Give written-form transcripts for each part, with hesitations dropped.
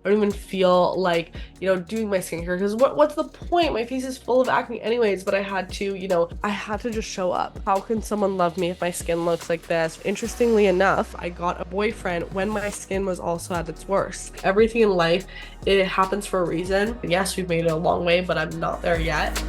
I don't even feel like, doing my skincare because what's the point? My face is full of acne anyways, but I had to, I had to just show up. How can someone love me if my skin looks like this? Interestingly enough, I got a boyfriend when my skin was also at its worst. Everything in life, it happens for a reason. Yes, we've made it a long way, but I'm not there yet.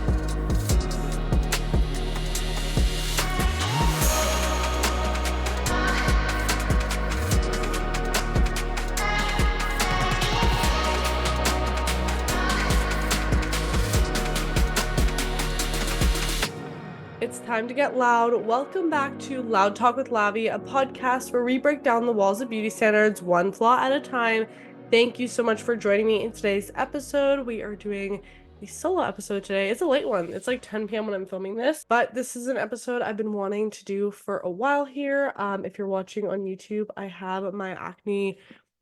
It's time to get loud. Welcome back to Loud Talk with Lavi, a podcast where we break down the walls of beauty standards one flaw at a time. Thank you so much for joining me in today's episode. We are doing a solo episode today. It's a late one. It's like 10 p.m. when I'm filming this, but this is an episode I've been wanting to do for a while here. If you're watching on YouTube, I have my acne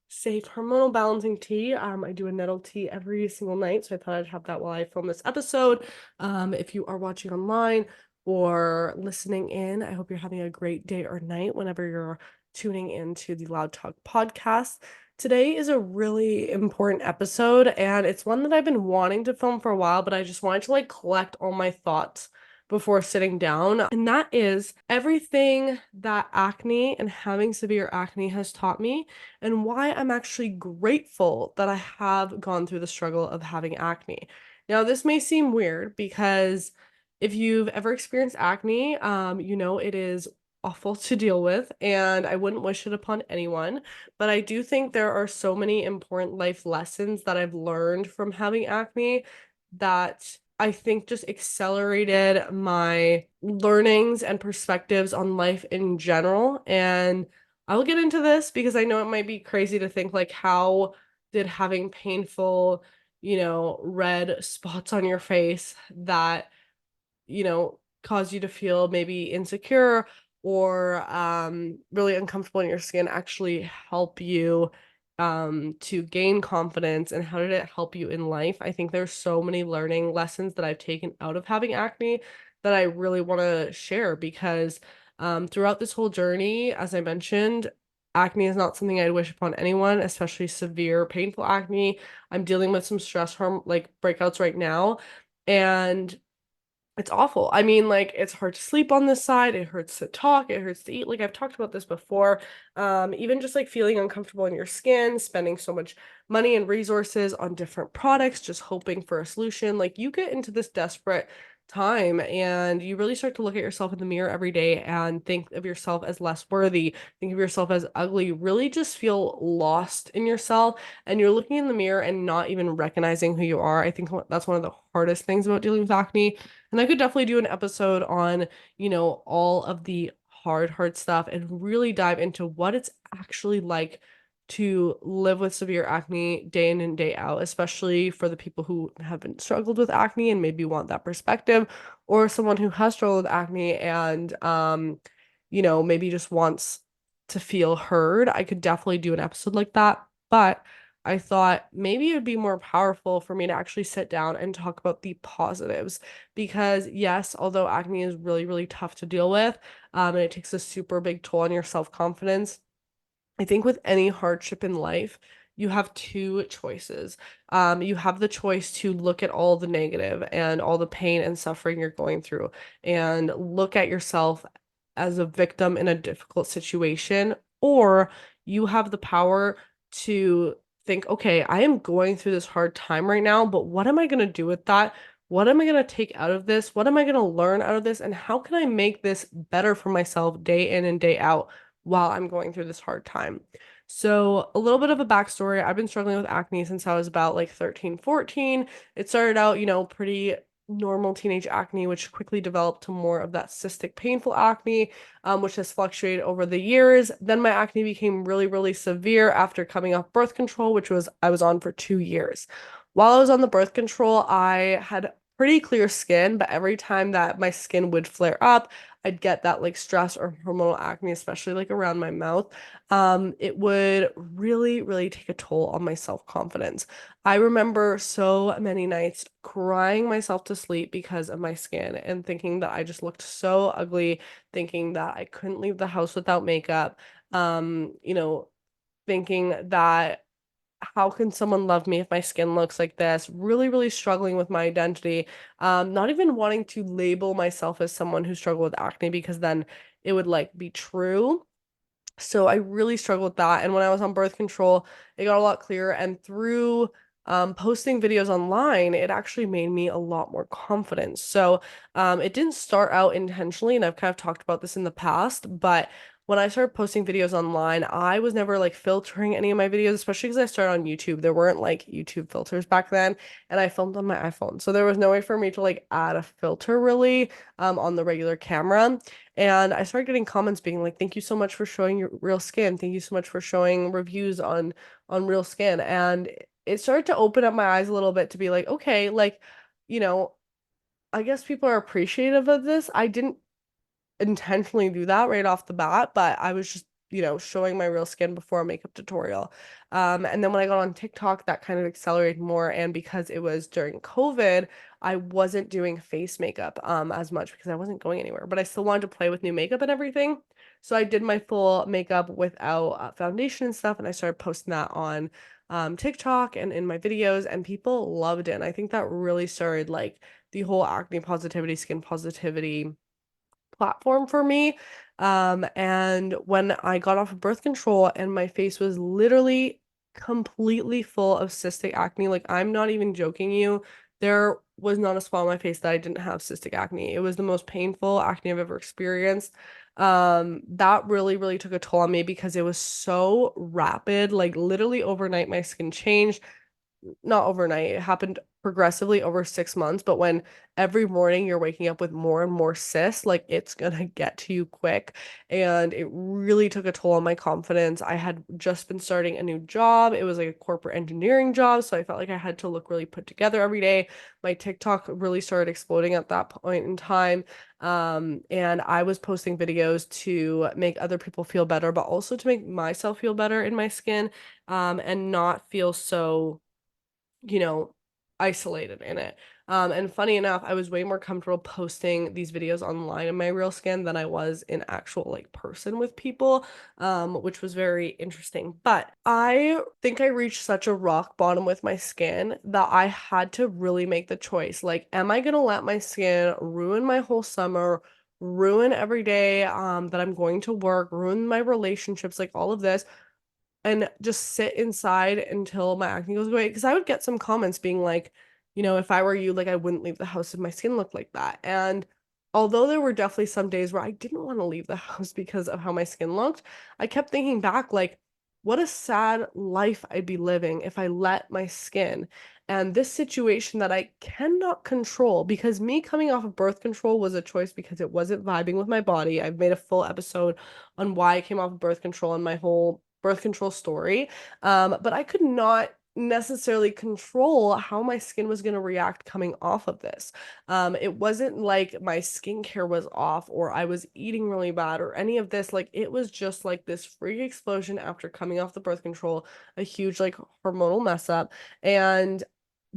safe hormonal balancing tea. I do a nettle tea every single night, so I thought I'd have that while I film this episode. If you are watching online or listening in, I hope you're having a great day or night whenever you're tuning into the Loud Talk podcast. Today is a really important episode, and it's one that I've been wanting to film for a while, but I just wanted to collect all my thoughts before sitting down. And that is everything that acne and having severe acne has taught me, and why I'm actually grateful that I have gone through the struggle of having acne. Now, this may seem weird because if you've ever experienced acne, it is awful to deal with, and I wouldn't wish it upon anyone. But I do think there are so many important life lessons that I've learned from having acne that I think just accelerated my learnings and perspectives on life in general. And I'll get into this because I know it might be crazy to think how did having painful, red spots on your face that cause you to feel maybe insecure or really uncomfortable in your skin actually help you to gain confidence, and how did it help you in life? I think there's so many learning lessons that I've taken out of having acne that I really want to share because throughout this whole journey, as I mentioned, acne is not something I'd wish upon anyone, especially severe painful acne. I'm dealing with some stress breakouts right now, and it's awful. I mean, it's hard to sleep on this side. It hurts to talk. It hurts to eat. I've talked about this before. Even just feeling uncomfortable in your skin, spending so much money and resources on different products, just hoping for a solution. You get into this desperate time and you really start to look at yourself in the mirror every day and think of yourself as less worthy, think of yourself as ugly, really just feel lost in yourself, and you're looking in the mirror and not even recognizing who you are. I think that's one of the hardest things about dealing with acne. And I could definitely do an episode on, all of the hard stuff and really dive into what it's actually like to live with severe acne day in and day out, especially for the people who haven't struggled with acne and maybe want that perspective, or someone who has struggled with acne and, maybe just wants to feel heard. I could definitely do an episode like that. But I thought maybe it would be more powerful for me to actually sit down and talk about the positives. Because yes, although acne is really, really tough to deal with, and it takes a super big toll on your self-confidence, I think with any hardship in life, you have two choices. You have the choice to look at all the negative and all the pain and suffering you're going through and look at yourself as a victim in a difficult situation, or you have the power to think, okay, I am going through this hard time right now, but what am I going to do with that? What am I going to take out of this? What am I going to learn out of this? And how can I make this better for myself day in and day out while I'm going through this hard time? So, a little bit of a backstory. I've been struggling with acne since I was about 13, 14. It started out, pretty normal teenage acne, which quickly developed to more of that cystic, painful acne, which has fluctuated over the years. Then my acne became really, really severe after coming off birth control, which was I was on for 2 years. While I was on the birth control, I had pretty clear skin, but every time that my skin would flare up, I'd get that stress or hormonal acne, especially around my mouth. It would really, really take a toll on my self-confidence. I remember so many nights crying myself to sleep because of my skin and thinking that I just looked so ugly, thinking that I couldn't leave the house without makeup, thinking that how can someone love me if my skin looks like this? Really, really struggling with my identity. Not even wanting to label myself as someone who struggled with acne because then it would like be true. So I really struggled with that. And when I was on birth control, it got a lot clearer. And through posting videos online, it actually made me a lot more confident. So it didn't start out intentionally, and I've kind of talked about this in the past, but when I started posting videos online, I was never like filtering any of my videos, especially because I started on YouTube. There weren't like YouTube filters back then, and I filmed on my iPhone. So there was no way for me to like add a filter really on the regular camera. And I started getting comments being like, "Thank you so much for showing your real skin. Thank you so much for showing reviews on real skin." And it started to open up my eyes a little bit to be like, okay, like, you know, I guess people are appreciative of this. I didn't intentionally do that right off the bat, but I was just, showing my real skin before a makeup tutorial. And then when I got on TikTok, that kind of accelerated more. And because it was during COVID, I wasn't doing face makeup as much because I wasn't going anywhere, but I still wanted to play with new makeup and everything. So I did my full makeup without foundation and stuff, and I started posting that on TikTok and in my videos, and people loved it. And I think that really started like the whole acne positivity, skin positivity platform for me. And when I got off of birth control and my face was literally completely full of cystic acne, like I'm not even joking you, there was not a spot on my face that I didn't have cystic acne. It was the most painful acne I've ever experienced. That really, really took a toll on me because it was so rapid. Like literally overnight, my skin changed, not overnight. It happened progressively over 6 months, but when every morning you're waking up with more and more cysts, like it's gonna get to you quick. And it really took a toll on my confidence. I had just been starting a new job. It was like a corporate engineering job, so I felt like I had to look really put together every day. My TikTok really started exploding at that point in time. And I was posting videos to make other people feel better, but also to make myself feel better in my skin, and not feel so you know, isolated in it. And funny enough, I was way more comfortable posting these videos online in my real skin than I was in actual like person with people, which was very interesting. But I think I reached such a rock bottom with my skin that I had to really make the choice. Like, am I gonna let my skin ruin my whole summer? Ruin every day that I'm going to work, ruin my relationships, like all of this, and just sit inside until my acne goes away. Because I would get some comments being like, "If I were you, like, I wouldn't leave the house if my skin looked like that." And although there were definitely some days where I didn't wanna leave the house because of how my skin looked, I kept thinking back, like, what a sad life I'd be living if I let my skin and this situation that I cannot control, because me coming off of birth control was a choice because it wasn't vibing with my body. I've made a full episode on why I came off of birth control and my whole birth control story. But I could not necessarily control how my skin was going to react coming off of this. It wasn't like my skincare was off or I was eating really bad or any of this. Like it was just like this freak explosion after coming off the birth control, a huge like hormonal mess up. And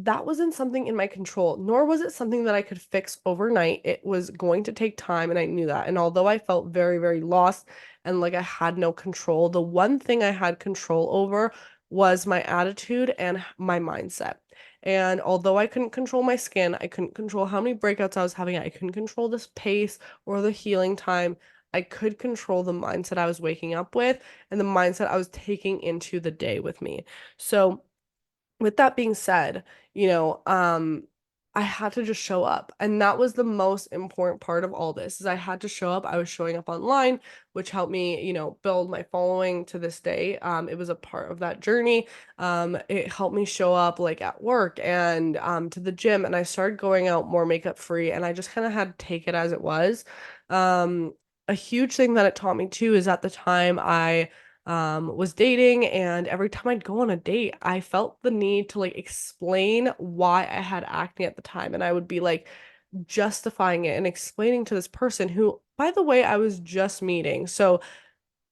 that wasn't something in my control, nor was it something that I could fix overnight. It was going to take time, and I knew that. And although I felt very, very lost and like I had no control, the one thing I had control over was my attitude and my mindset. And although I couldn't control my skin, I couldn't control how many breakouts I was having, I couldn't control this pace or the healing time. I could control the mindset I was waking up with and the mindset I was taking into the day with me. So, with that being said, I had to just show up. And that was the most important part of all this is I had to show up. I was showing up online, which helped me, build my following to this day. It was a part of that journey. It helped me show up like at work and to the gym. And I started going out more makeup free, and I just kind of had to take it as it was. Um, a huge thing that it taught me too is at the time I was dating, and every time I'd go on a date, I felt the need to like explain why I had acne at the time. And I would be like justifying it and explaining to this person who, by the way, I was just meeting. So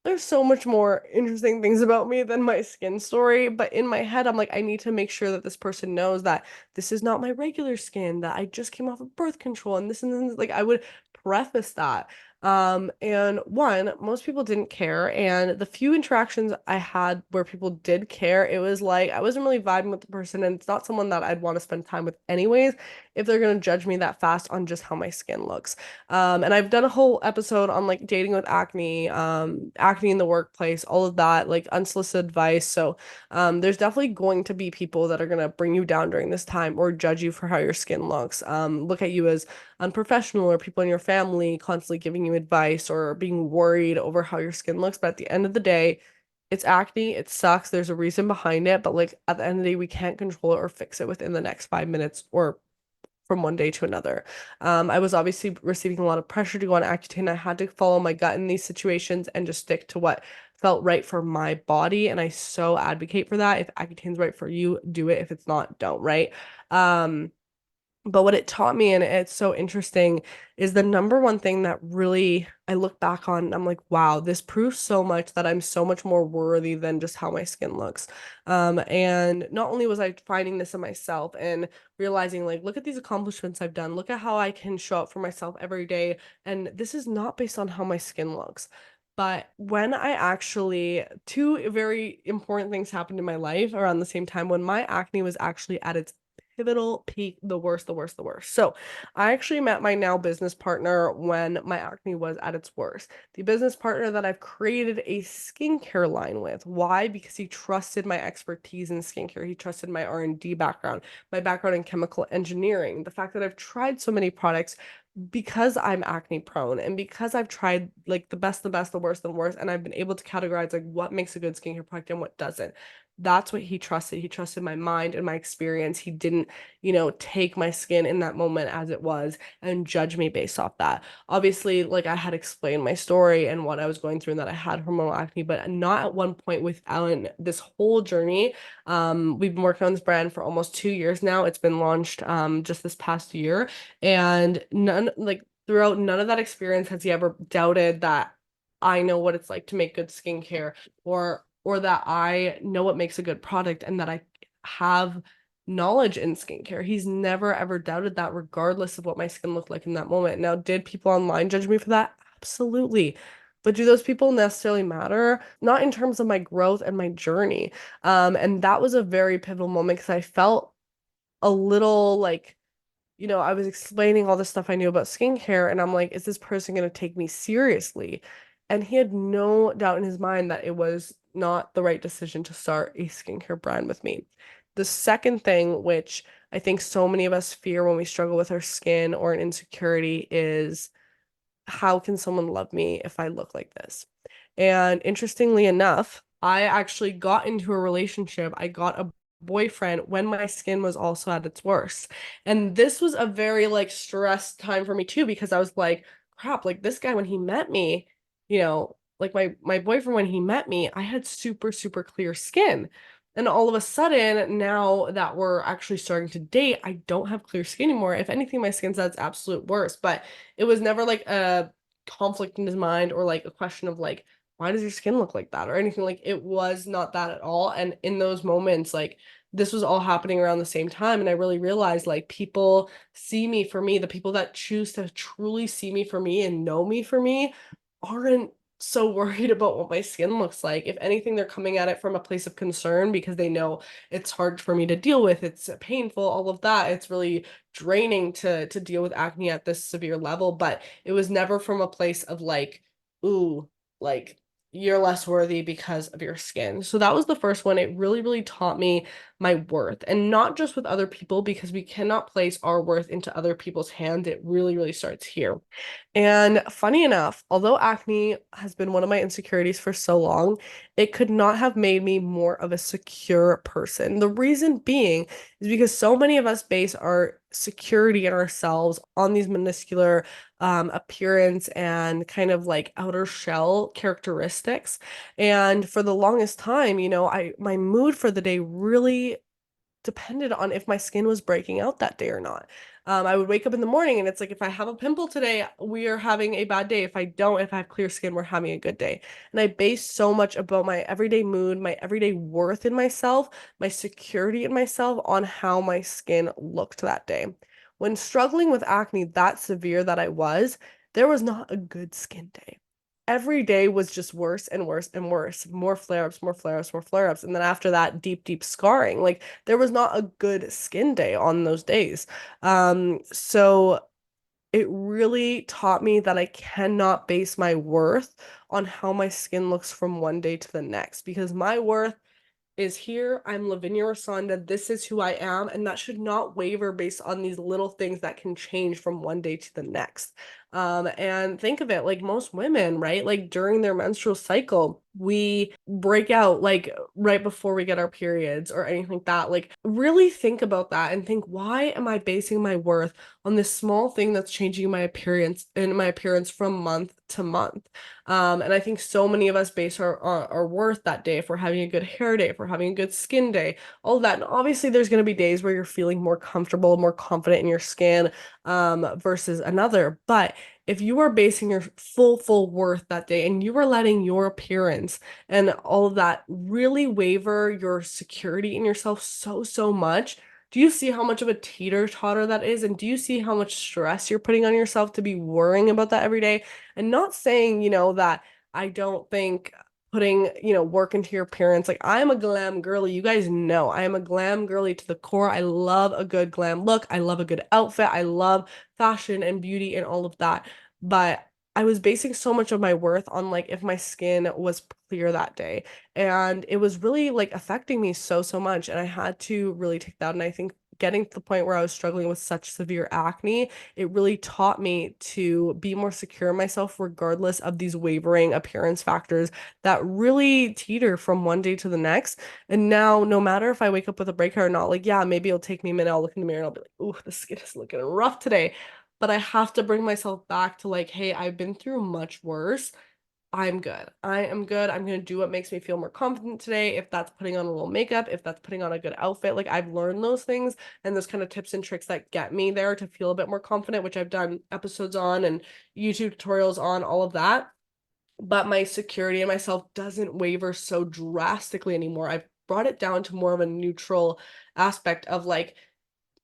there's so much more interesting things about me than my skin story, but in my head, I'm like, I need to make sure that this person knows that this is not my regular skin, that I just came off of birth control, and this, like I would preface that. And one, most people didn't care. And the few interactions I had where people did care, it was like I wasn't really vibing with the person, and it's not someone that I'd want to spend time with anyways if they're gonna judge me that fast on just how my skin looks. And I've done a whole episode on like dating with acne, acne in the workplace, all of that, like unsolicited advice. So there's definitely going to be people that are gonna bring you down during this time or judge you for how your skin looks. Look at you as unprofessional, or people in your family constantly giving you advice or being worried over how your skin looks. But at the end of the day, it's acne. It sucks. There's a reason behind it. But like at the end of the day, we can't control it or fix it within the next 5 minutes or from one day to another. I was obviously receiving a lot of pressure to go on Accutane. I had to follow my gut in these situations and just stick to what felt right for my body. And I so advocate for that. If Accutane's right for you, do it. If it's not, don't, right? But what it taught me, and it's so interesting, is the number one thing that really I look back on and I'm like, wow, this proves so much that I'm so much more worthy than just how my skin looks. And not only was I finding this in myself and realizing, like, look at these accomplishments I've done, look at how I can show up for myself every day. And this is not based on how my skin looks. But when I actually, two very important things happened in my life around the same time when my acne was actually at its pivotal peak, the worst, the worst, the worst. So I actually met my now business partner when my acne was at its worst. The business partner that I've created a skincare line with. Why? Because he trusted my expertise in skincare. He trusted my R&D background, my background in chemical engineering, the fact that I've tried so many products because I'm acne prone and because I've tried like the best, the best, the worst, the worst, and I've been able to categorize like what makes a good skincare product and what doesn't. That's what he trusted. He trusted my mind and my experience. He didn't, take my skin in that moment as it was and judge me based off that. Obviously, like I had explained my story and what I was going through and that I had hormonal acne, but not at one point with Ellen. This whole journey, we've been working on this brand for almost 2 years now. It's been launched just this past year. And throughout none of that experience has he ever doubted that I know what it's like to make good skincare or that I know what makes a good product and that I have knowledge in skincare. He's never ever doubted that regardless of what my skin looked like in that moment. Now, did people online judge me for that? Absolutely. But do those people necessarily matter? Not in terms of my growth and my journey. And that was a very pivotal moment because I felt a little like I was explaining all the stuff I knew about skincare, and I'm like, is this person going to take me seriously? And he had no doubt in his mind that it was not the right decision to start a skincare brand with me. The second thing, which I think so many of us fear when we struggle with our skin or an insecurity, is how can someone love me if I look like this? And interestingly enough, I actually got into a relationship. I got a boyfriend when my skin was also at its worst. And this was a very like stressed time for me too, because I was like, crap, like this guy when he met me, like my boyfriend when he met me, I had super, super clear skin. And all of a sudden, now that we're actually starting to date, I don't have clear skin anymore. If anything, my skin's at its absolute worst. But it was never like a conflict in his mind or like a question of like, why does your skin look like that or anything. Like it was not that at all. And in those moments, like this was all happening around the same time. And I really realized like people see me for me. The people that choose to truly see me for me and know me for me aren't so worried about what my skin looks like. If anything, they're coming at it from a place of concern because they know it's hard for me to deal with. It's painful, all of that. It's really draining to deal with acne at this severe level. But it was never from a place of like, ooh, like you're less worthy because of your skin. So that was the first one. It really, really taught me my worth, and not just with other people, because we cannot place our worth into other people's hands. It really, really starts here. And funny enough, although acne has been one of my insecurities for so long, it could not have made me more of a secure person. The reason being is because so many of us base our security in ourselves on these minuscular appearance and kind of like outer shell characteristics. And for the longest time, my mood for the day really depended on if my skin was breaking out that day or not. I would wake up in the morning and it's like, if I have a pimple today, we are having a bad day. If I don't, if I have clear skin, we're having a good day. And I base so much about my everyday mood, my everyday worth in myself, my security in myself on how my skin looked that day. When struggling with acne that severe that I was, there was not a good skin day. Every day was just worse and worse and worse. More flare-ups, more flare-ups, more flare-ups. And then after that, deep, deep scarring. Like there was not a good skin day on those days. So it really taught me that I cannot base my worth on how my skin looks from one day to the next, because my worth is here. I'm Lavinia Rusanda. This is who I am. And that should not waver based on these little things that can change from one day to the next. And think of it like most women, right? Like during their menstrual cycle, we break out like right before we get our periods or anything like that. Like, really think about that and think, why am I basing my worth on this small thing that's changing my appearance from month to month? And I think so many of us base our worth that day, if we're having a good hair day, if we're having a good skin day, all of that. And obviously, there's going to be days where you're feeling more comfortable, more confident in your skin, versus another. But if you are basing your full worth that day and you are letting your appearance and all of that really waver your security in yourself so much, do you see how much of a teeter-totter that is? And do you see how much stress you're putting on yourself to be worrying about that every day? And not saying, that I don't think putting, work into your appearance. Like, I'm a glam girly. You guys know I am a glam girly to the core. I love a good glam look. I love a good outfit. I love fashion and beauty and all of that. But I was basing so much of my worth on like if my skin was clear that day. And it was really like affecting me so much. And I had to really take that. And I think getting to the point where I was struggling with such severe acne, it really taught me to be more secure in myself, regardless of these wavering appearance factors that really teeter from one day to the next. And now, no matter if I wake up with a breakout or not, like, yeah, maybe it'll take me a minute. I'll look in the mirror and I'll be like, ooh, the skin is looking rough today. But I have to bring myself back to like, hey, I've been through much worse. I'm good. I am good. I'm going to do what makes me feel more confident today. If that's putting on a little makeup, if that's putting on a good outfit, like I've learned those things and those kind of tips and tricks that get me there to feel a bit more confident, which I've done episodes on and YouTube tutorials on, all of that. But my security in myself doesn't waver so drastically anymore. I've brought it down to more of a neutral aspect of like,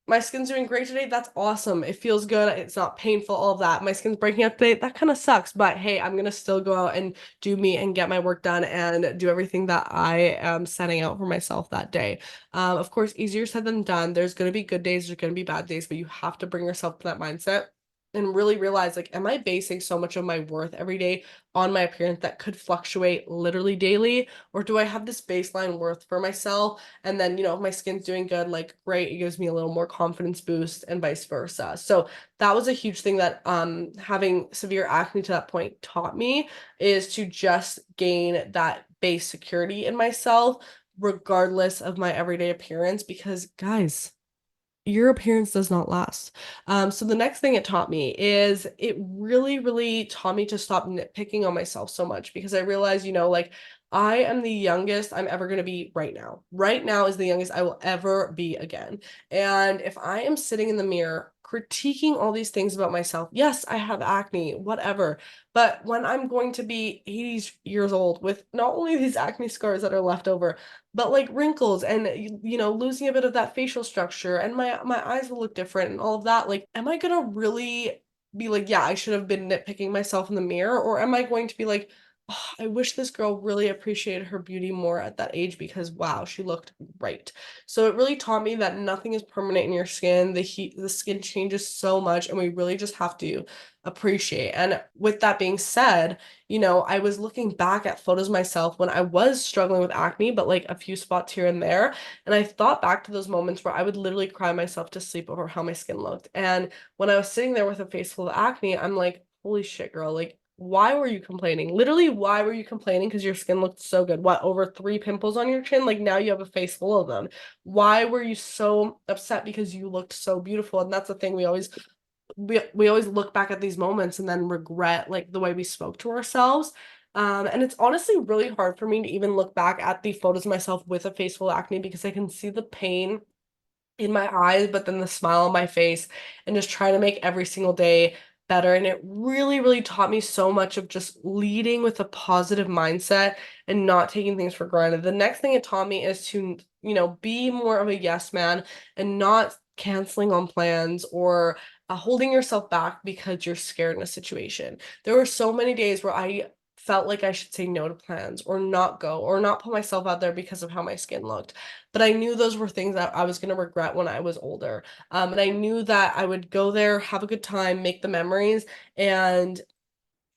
my skin's doing great today. That's awesome. It feels good. It's not painful, all of that. My skin's breaking out today. That kind of sucks. But hey, I'm going to still go out and do me and get my work done and do everything that I am setting out for myself that day. Of course, easier said than done. There's going to be good days, there's going to be bad days, but you have to bring yourself to that mindset and really realize, like, am I basing so much of my worth every day on my appearance that could fluctuate literally daily? Or do I have this baseline worth for myself? And then, if my skin's doing good, like, great, it gives me a little more confidence boost and vice versa. So that was a huge thing that having severe acne to that point taught me, is to just gain that base security in myself, regardless of my everyday appearance, because guys, your appearance does not last. So the next thing it taught me is it really taught me to stop nitpicking on myself so much, because I realized, like, I am the youngest I'm ever going to be right now. Right now is the youngest I will ever be again. And if I am sitting in the mirror critiquing all these things about myself, yes, I have acne, whatever. But when I'm going to be 80 years old with not only these acne scars that are left over, but like wrinkles and losing a bit of that facial structure, and my eyes will look different and all of that, like, am I gonna really be like, yeah, I should have been nitpicking myself in the mirror? Or am I going to be like, oh, I wish this girl really appreciated her beauty more at that age, because wow, she looked great. So it really taught me that nothing is permanent in your skin. The skin changes so much, and we really just have to appreciate. And with that being said, I was looking back at photos myself when I was struggling with acne, but like a few spots here and there. And I thought back to those moments where I would literally cry myself to sleep over how my skin looked. And when I was sitting there with a face full of acne, I'm like, holy shit, girl, like, why were you complaining? Literally, why were you complaining? Because your skin looked so good. What, over 3 pimples on your chin? Like, now you have a face full of them. Why were you so upset because you looked so beautiful? And that's the thing, we always look back at these moments and then regret like the way we spoke to ourselves. And it's honestly really hard for me to even look back at the photos of myself with a face full of acne, because I can see the pain in my eyes, but then the smile on my face, and just trying to make every single day better. And it really taught me so much of just leading with a positive mindset and not taking things for granted. The next thing it taught me is to, be more of a yes man and not canceling on plans, or holding yourself back because you're scared in a situation. There were so many days where I felt like I should say no to plans or not go or not put myself out there because of how my skin looked. But I knew those were things that I was going to regret when I was older. And I knew that I would go there, have a good time, make the memories, and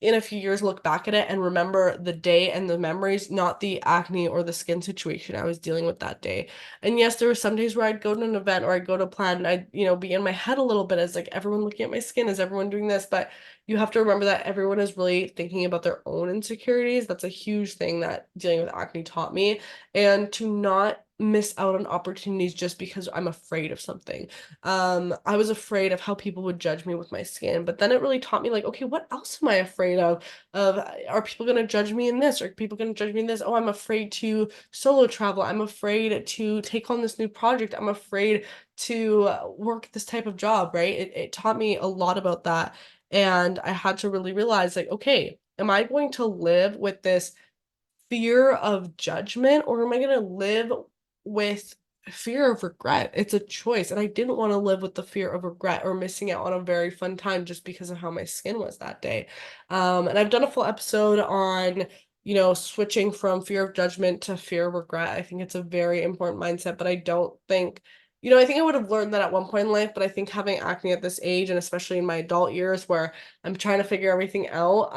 in a few years look back at it and remember the day and the memories, not the acne or the skin situation I was dealing with that day. And yes, there were some days where I'd go to an event or I'd go to a plan and I'd, be in my head a little bit as like everyone looking at my skin, is everyone doing this? But you have to remember that everyone is really thinking about their own insecurities. That's a huge thing that dealing with acne taught me. And to not miss out on opportunities just because I'm afraid of something. I was afraid of how people would judge me with my skin, but then it really taught me like, okay, what else am I afraid of? Are people going to judge me in this? Are people going to judge me in this? Oh, I'm afraid to solo travel. I'm afraid to take on this new project. I'm afraid to work this type of job, right? It taught me a lot about that. And I had to really realize like, okay, am I going to live with this fear of judgment or am I going to live with fear of regret? It's a choice. And I didn't want to live with the fear of regret or missing out on a very fun time just because of how my skin was that day. And I've done a full episode on, switching from fear of judgment to fear of regret. I think it's a very important mindset, but I don't think. I think I would have learned that at one point in life, but I think having acne at this age, and especially in my adult years where I'm trying to figure everything out,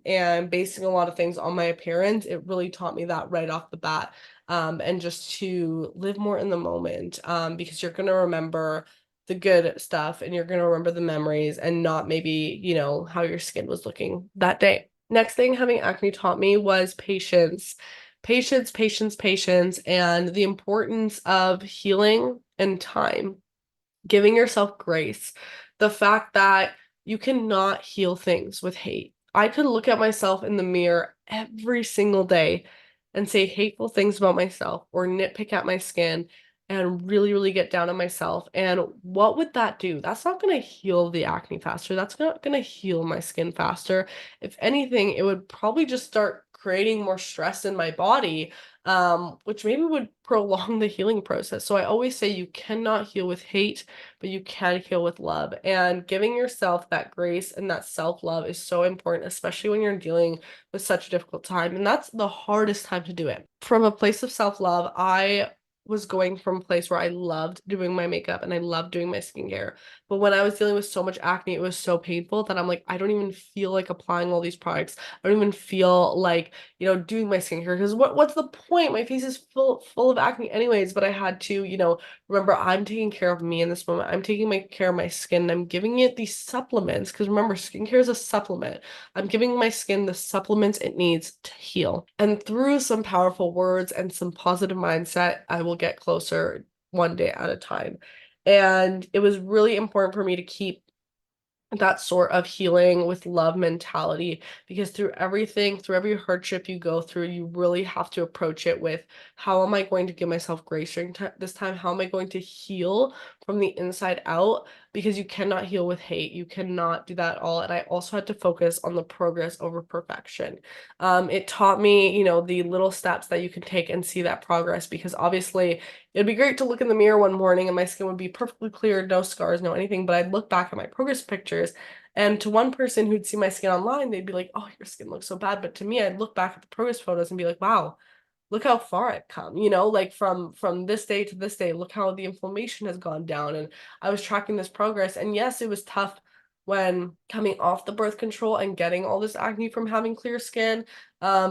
and basing a lot of things on my appearance, it really taught me that right off the bat. And just to live more in the moment, because you're gonna remember the good stuff and you're gonna remember the memories and not maybe, how your skin was looking that day. Next thing having acne taught me was patience. Patience, patience, patience, and the importance of healing and time, giving yourself grace. The fact that you cannot heal things with hate. I could look at myself in the mirror every single day and say hateful things about myself or nitpick at my skin and really, really get down on myself. And what would that do? That's not going to heal the acne faster. That's not going to heal my skin faster. If anything, it would probably just start creating more stress in my body, which maybe would prolong the healing process. So I always say you cannot heal with hate, but you can heal with love. And giving yourself that grace and that self-love is so important, especially when you're dealing with such a difficult time. And that's the hardest time to do it. From a place of self-love, I was going from a place where I loved doing my makeup and I loved doing my skincare. But when I was dealing with so much acne, it was so painful that I'm like, I don't even feel like applying all these products. I don't even feel like, doing my skincare because what's the point? My face is full of acne anyways, but I had to, remember I'm taking care of me in this moment. I'm taking care of my skin and I'm giving it these supplements because remember, skincare is a supplement. I'm giving my skin the supplements it needs to heal. And through some powerful words and some positive mindset, I will get closer one day at a time. And it was really important for me to keep that sort of healing with love mentality because through everything, through every hardship you go through, you really have to approach it with how am I going to give myself grace during this time? How am I going to heal from the inside out? Because you cannot heal with hate. You cannot do that at all. And I also had to focus on the progress over perfection. It taught me, the little steps that you can take and see that progress because obviously it'd be great to look in the mirror one morning and my skin would be perfectly clear, no scars, no anything, but I'd look back at my progress pictures and to one person who'd see my skin online, they'd be like, oh, your skin looks so bad. But to me, I'd look back at the progress photos and be like, wow, look how far I've come, like from this day to this day, look how the inflammation has gone down. And I was tracking this progress. And yes, it was tough when coming off the birth control and getting all this acne from having clear skin,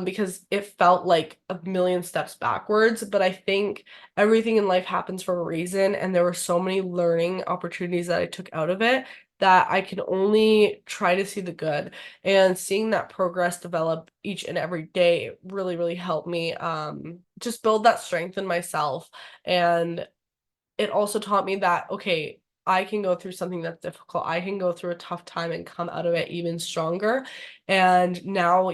because it felt like a million steps backwards. But I think everything in life happens for a reason, and there were so many learning opportunities that I took out of it that I can only try to see the good. And seeing that progress develop each and every day really, really helped me just build that strength in myself. And it also taught me that, okay, I can go through something that's difficult. I can go through a tough time and come out of it even stronger. And now,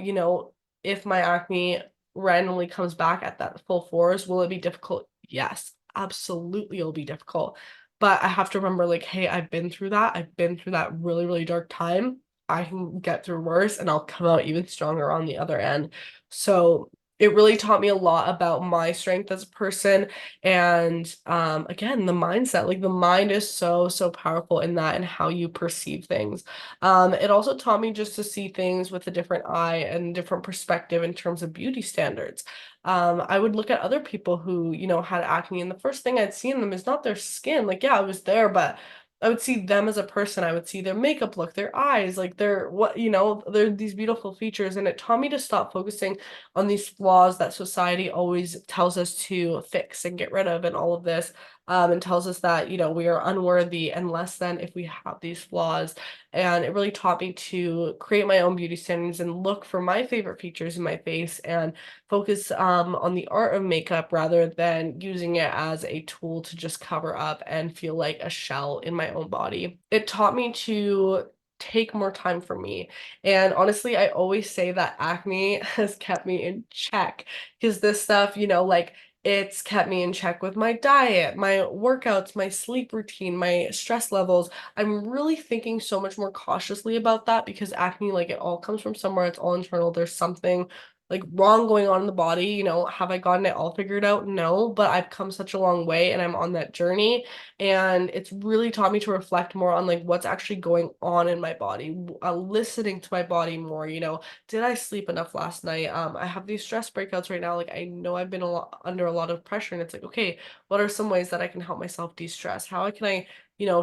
if my acne randomly comes back at that full force, will it be difficult? Yes, absolutely, it'll be difficult. But I have to remember, like, hey, I've been through that. I've been through that really, really dark time. I can get through worse and I'll come out even stronger on the other end. So it really taught me a lot about my strength as a person. And again, the mindset, like the mind is so powerful in that and how you perceive things. It also taught me just to see things with a different eye and different perspective in terms of beauty standards. I would look at other people who, had acne, and the first thing I'd see in them is not their skin. Like, yeah, it was there, but I would see them as a person. I would see their makeup look, their eyes, like their what, they're these beautiful features. And it taught me to stop focusing on these flaws that society always tells us to fix and get rid of and all of this. And tells us that, we are unworthy and less than if we have these flaws. And it really taught me to create my own beauty standards and look for my favorite features in my face and focus on the art of makeup rather than using it as a tool to just cover up and feel like a shell in my own body. It taught me to take more time for me. And honestly, I always say that acne has kept me in check because this stuff, like it's kept me in check with my diet, my workouts, my sleep routine, my stress levels. I'm really thinking so much more cautiously about that because acne, like it all comes from somewhere, it's all internal. There's something like wrong going on in the body. Have I gotten it all figured out? No, but I've come such a long way and I'm on that journey. And it's really taught me to reflect more on like what's actually going on in my body, listening to my body more. Did I sleep enough last night? I have these stress breakouts right now. Like I know I've been under a lot of pressure, and it's like, okay, what are some ways that I can help myself de-stress? How can I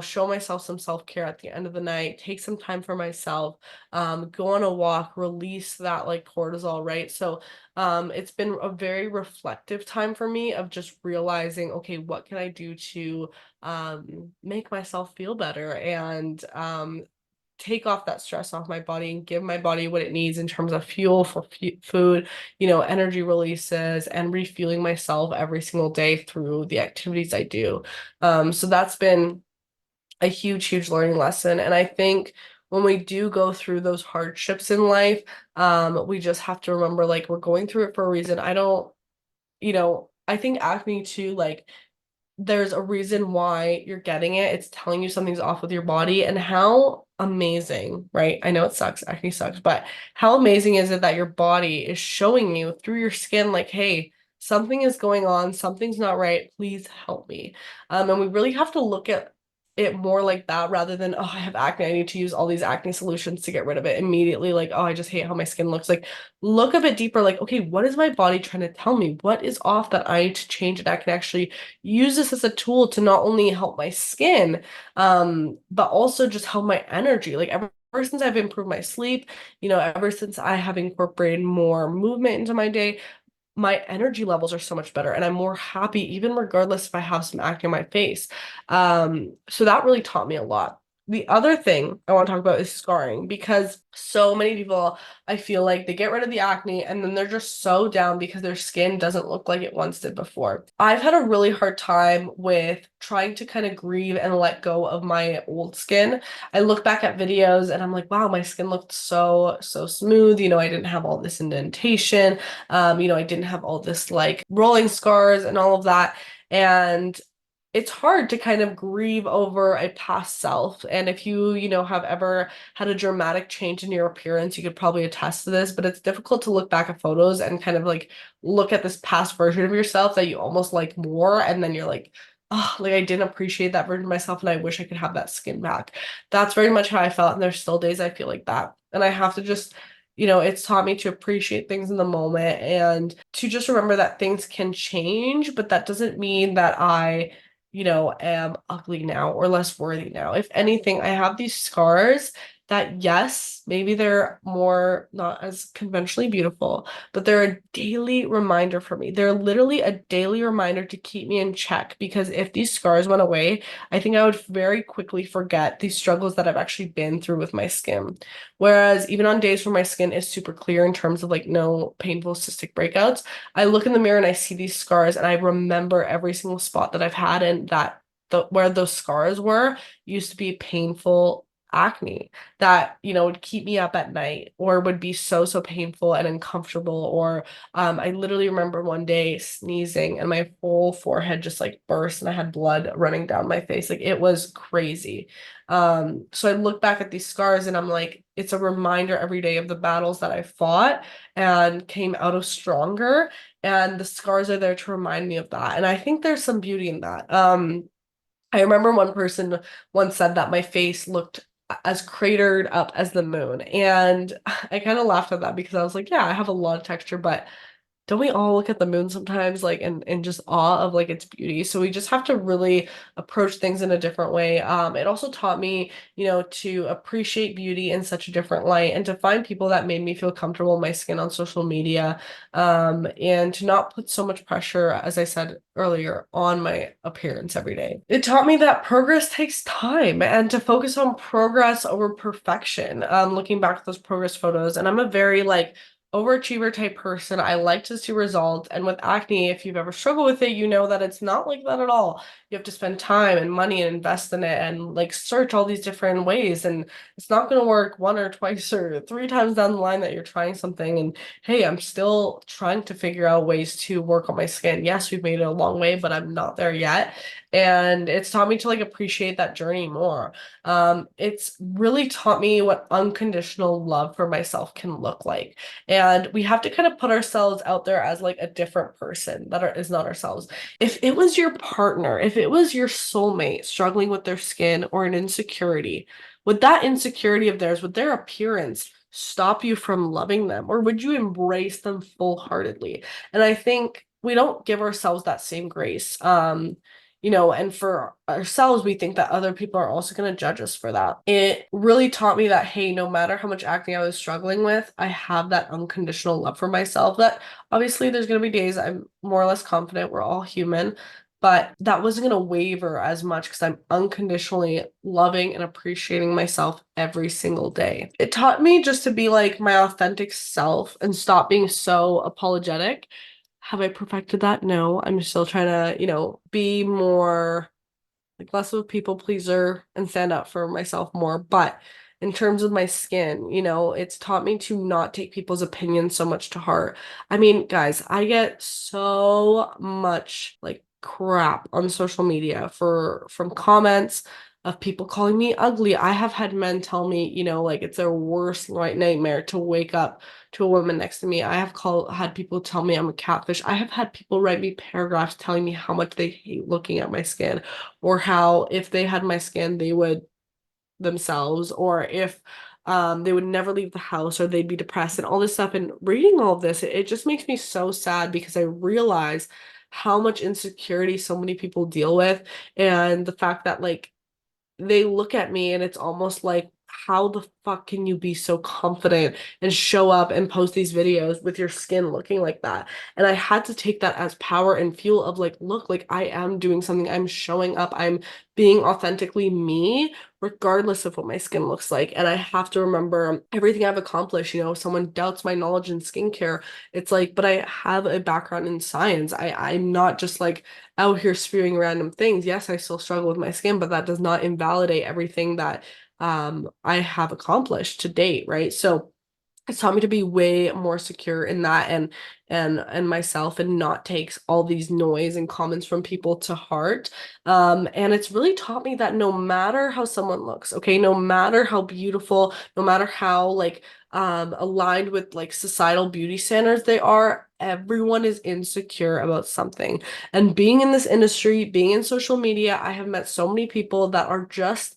show myself some self-care at the end of the night, take some time for myself, go on a walk, release that like cortisol, right? So it's been a very reflective time for me of just realizing, okay, what can I do to make myself feel better and take off that stress off my body and give my body what it needs in terms of fuel for food, energy releases and refueling myself every single day through the activities I do. So that's been a huge learning lesson. And I think when we do go through those hardships in life, we just have to remember like we're going through it for a reason. I don't, I think acne too, like there's a reason why you're getting it. It's telling you something's off with your body. And how amazing, right? I know it sucks, acne sucks, but how amazing is it that your body is showing you through your skin, like, hey, something is going on, something's not right, please help me. And we really have to look at it more like that rather than, oh, I have acne, I need to use all these acne solutions to get rid of it immediately. Like, oh, I just hate how my skin looks. Like, look a bit deeper, like, okay, what is my body trying to tell me? What is off that I need to change, and I can actually use this as a tool to not only help my skin, but also just help my energy. Like ever since I've improved my sleep, ever since I have incorporated more movement into my day, my energy levels are so much better and I'm more happy, even regardless if I have some acne on my face. So that really taught me a lot. The other thing I want to talk about is scarring because so many people, I feel like they get rid of the acne and then they're just so down because their skin doesn't look like it once did before. I've had a really hard time with trying to kind of grieve and let go of my old skin. I look back at videos and I'm like, wow, my skin looked so smooth. I didn't have all this indentation. I didn't have all this like rolling scars and all of that. And it's hard to kind of grieve over a past self. And if you, have ever had a dramatic change in your appearance, you could probably attest to this, but it's difficult to look back at photos and kind of like look at this past version of yourself that you almost like more. And then you're like, oh, like I didn't appreciate that version of myself and I wish I could have that skin back. That's very much how I felt. And there's still days I feel like that. And I have to just it's taught me to appreciate things in the moment and to just remember that things can change, but that doesn't mean that I, am ugly now or less worthy now. If anything, I have these scars that, yes, maybe they're more not as conventionally beautiful, but they're a daily reminder for me. They're literally a daily reminder to keep me in check because if these scars went away, I think I would very quickly forget these struggles that I've actually been through with my skin. Whereas even on days where my skin is super clear in terms of like no painful cystic breakouts, I look in the mirror and I see these scars and I remember every single spot that I've had and that where those scars were used to be painful acne that, would keep me up at night or would be so, so painful and uncomfortable. Or I literally remember one day sneezing and my whole forehead just like burst and I had blood running down my face. Like it was crazy. So I look back at these scars and I'm like, it's a reminder every day of the battles that I fought and came out of stronger. And the scars are there to remind me of that. And I think there's some beauty in that. I remember one person once said that my face looked as cratered up as the moon. And I kind of laughed at that because I was like, yeah, I have a lot of texture, but don't we all look at the moon sometimes like in just awe of like its beauty? So we just have to really approach things in a different way. It also taught me, to appreciate beauty in such a different light and to find people that made me feel comfortable in my skin on social media, and to not put so much pressure, as I said earlier, on my appearance every day. It taught me that progress takes time and to focus on progress over perfection. Looking back at those progress photos, and I'm a very like overachiever type person. I like to see results. And with acne, if you've ever struggled with it, you know that it's not like that at all. You have to spend time and money and invest in it and like search all these different ways. And it's not going to work one or twice or three times down the line that you're trying something. And hey, I'm still trying to figure out ways to work on my skin. Yes, we've made it a long way, but I'm not there yet. And it's taught me to like appreciate that journey more. It's really taught me what unconditional love for myself can look like. And we have to kind of put ourselves out there as like a different person is not ourselves. If it was your partner, if it was your soulmate struggling with their skin or an insecurity, would that insecurity of theirs, would their appearance stop you from loving them, or would you embrace them full-heartedly? And I think we don't give ourselves that same grace. And for ourselves, we think that other people are also going to judge us for that. It really taught me that, hey, no matter how much acne I was struggling with, I have that unconditional love for myself. That obviously there's going to be days I'm more or less confident. We're all human. But that wasn't going to waver as much because I'm unconditionally loving and appreciating myself every single day. It taught me just to be like my authentic self and stop being so apologetic. Have I perfected that? No, I'm still trying to, be more like less of a people pleaser and stand up for myself more. But in terms of my skin, it's taught me to not take people's opinions so much to heart. I mean, guys, I get so much like crap on social media from comments of people calling me ugly. I have had men tell me, like it's their worst nightmare to wake up to a woman next to me. I have had people tell me I'm a catfish. I have had people write me paragraphs telling me how much they hate looking at my skin, or how if they had my skin, they would themselves, or if they would never leave the house, or they'd be depressed and all this stuff. And reading all of this, it just makes me so sad because I realize how much insecurity so many people deal with, and the fact that like they look at me and it's almost like, how the fuck can you be so confident and show up and post these videos with your skin looking like that? And I had to take that as power and fuel of like, look, like I am doing something, I'm showing up, I'm being authentically me, regardless of what my skin looks like. And I have to remember everything I've accomplished. If someone doubts my knowledge in skincare, it's like, but I have a background in science. I'm not just like out here spewing random things. Yes, I still struggle with my skin, but that does not invalidate everything that I have accomplished to date, right? So it's taught me to be way more secure in that, and myself, and not take all these noise and comments from people to heart. And it's really taught me that no matter how someone looks, okay, no matter how beautiful, no matter how like aligned with like societal beauty standards they are, everyone is insecure about something. And being in this industry, being in social media, I have met so many people that are just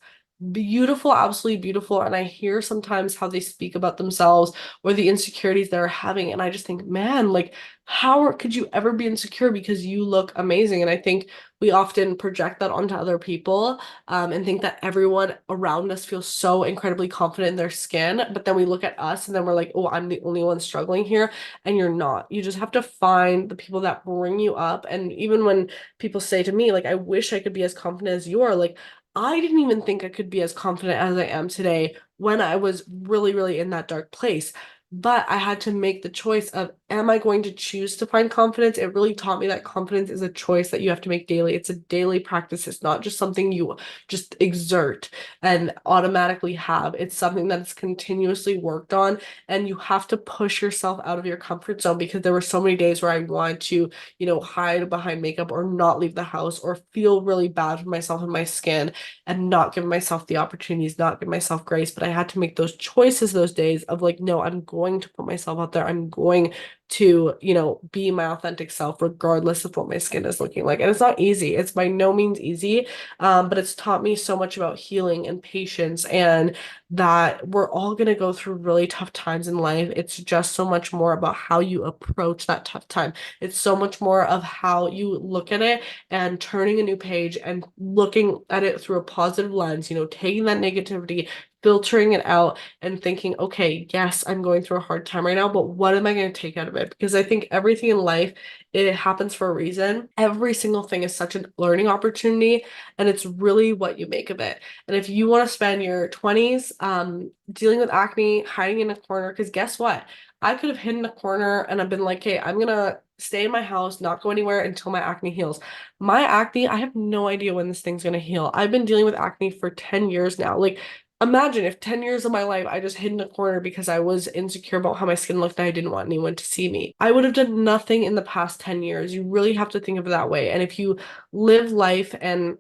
beautiful, absolutely beautiful. And I hear sometimes how they speak about themselves or the insecurities they're having. And I just think, man, like, how could you ever be insecure because you look amazing? And I think we often project that onto other people, and think that everyone around us feels so incredibly confident in their skin. But then we look at us and then we're like, oh, I'm the only one struggling here. And you're not. You just have to find the people that bring you up. And even when people say to me, like, I wish I could be as confident as you are, like, I didn't even think I could be as confident as I am today when I was really, really in that dark place. but I had to make the choice of, am I going to choose to find confidence? It really taught me that confidence is a choice that you have to make daily. It's a daily practice. It's not just something you just exert and automatically have. It's something that is continuously worked on, and you have to push yourself out of your comfort zone, because there were so many days where I wanted to, hide behind makeup or not leave the house or feel really bad for myself and my skin and not give myself the opportunities, not give myself grace. But I had to make those choices those days of like, no, I'm going to put myself out there. I'm going to, be my authentic self regardless of what my skin is looking like. And it's not easy. It's by no means easy. But it's taught me so much about healing and patience, and that we're all going to go through really tough times in life. It's just so much more about how you approach that tough time. It's so much more of how you look at it and turning a new page and looking at it through a positive lens, taking that negativity, filtering it out, and thinking, okay, yes, I'm going through a hard time right now, but what am I going to take out of it? Because I think everything in life, it happens for a reason. Every single thing is such a learning opportunity, and it's really what you make of it. And if you want to spend your 20s dealing with acne, hiding in a corner, because guess what? I could have hidden a corner and I've been like, hey, I'm gonna stay in my house, not go anywhere until my acne heals. My acne, I have no idea when this thing's gonna heal. I've been dealing with acne for 10 years now. Like, imagine if 10 years of my life I just hid in a corner because I was insecure about how my skin looked and I didn't want anyone to see me. I would have done nothing in the past 10 years. You really have to think of it that way. And if you live life and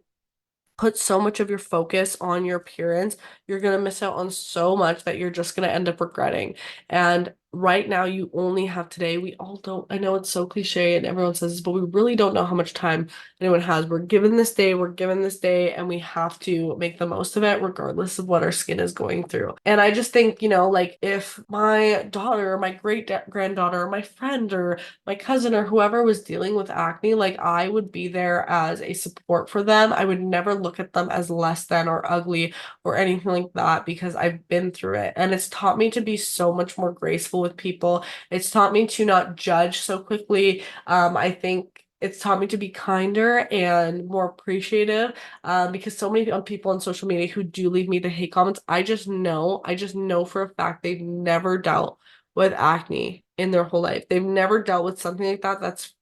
put so much of your focus on your appearance, you're going to miss out on so much that you're just going to end up regretting. And right now, you only have today. We all don't, I know it's so cliche and everyone says this, but we really don't know how much time anyone has. We're given this day, and we have to make the most of it, regardless of what our skin is going through. And I just think, like if my daughter, or my great granddaughter, or my friend, or my cousin, or whoever was dealing with acne, like I would be there as a support for them. I would never look at them as less than or ugly or anything like that, because I've been through it. And it's taught me to be so much more graceful with people. It's taught me to not judge so quickly. I think it's taught me to be kinder and more appreciative, because so many people on social media who do leave me the hate comments, I just know for a fact they've never dealt with acne in their whole life. They've never dealt with something like that that's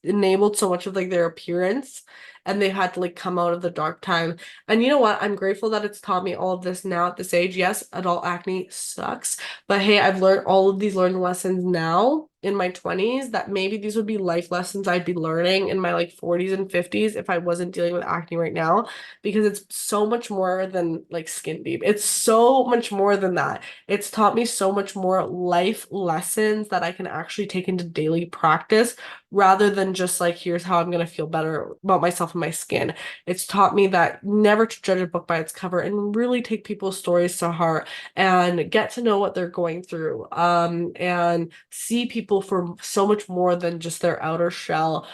enabled so much of like their appearance, and they've had to like come out of the dark time. And you know what? I'm grateful that it's taught me all of this now at this age. Yes, adult acne sucks, but hey, I've learned all of these learning lessons now in my 20s, that maybe these would be life lessons I'd be learning in my like 40s and 50s if I wasn't dealing with acne right now, because it's so much more than like skin deep. It's so much more than that. It's taught me so much more life lessons that I can actually take into daily practice, rather than just like, here's how I'm going to feel better about myself and my skin. It's taught me that never to judge a book by its cover, and really take people's stories to heart and get to know what they're going through, and see people for so much more than just their outer shell.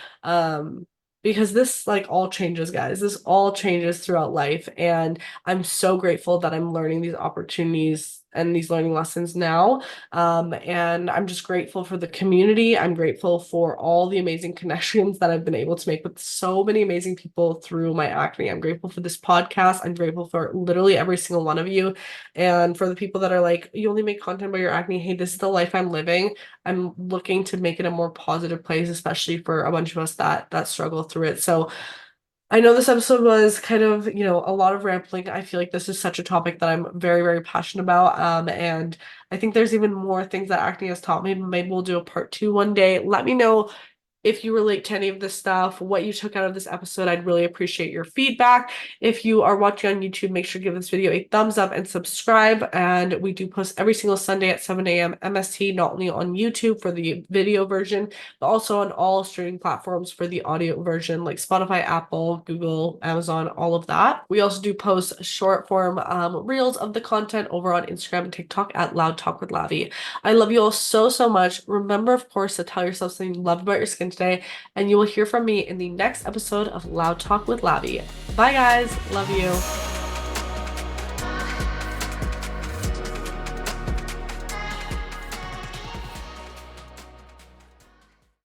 Because this like all changes, guys. This all changes throughout life. And I'm so grateful that I'm learning these opportunities and these learning lessons now. And I'm just grateful for the community. I'm grateful for all the amazing connections that I've been able to make with so many amazing people through my acne. I'm grateful for this podcast. I'm grateful for literally every single one of you. And for the people that are like, you only make content about your acne. Hey, this is the life I'm living. I'm looking to make it a more positive place, especially for a bunch of us that struggle through it. So I know this episode was kind of, a lot of rambling. I feel like this is such a topic that I'm very, very passionate about. And I think there's even more things that acne has taught me. Maybe we'll do a part two one day. Let me know if you relate to any of this stuff, what you took out of this episode. I'd really appreciate your feedback. If you are watching on YouTube, make sure to give this video a thumbs up and subscribe. And we do post every single Sunday at 7 a.m. MST, not only on YouTube for the video version, but also on all streaming platforms for the audio version, like Spotify, Apple, Google, Amazon, all of that. We also do post short form reels of the content over on Instagram and TikTok at Loud Talk with Lavi. I love you all so, so much. Remember, of course, to tell yourself something you love about your skin today, and you will hear from me in the next episode of Loud Talk with Lavi. Bye, guys. Love you.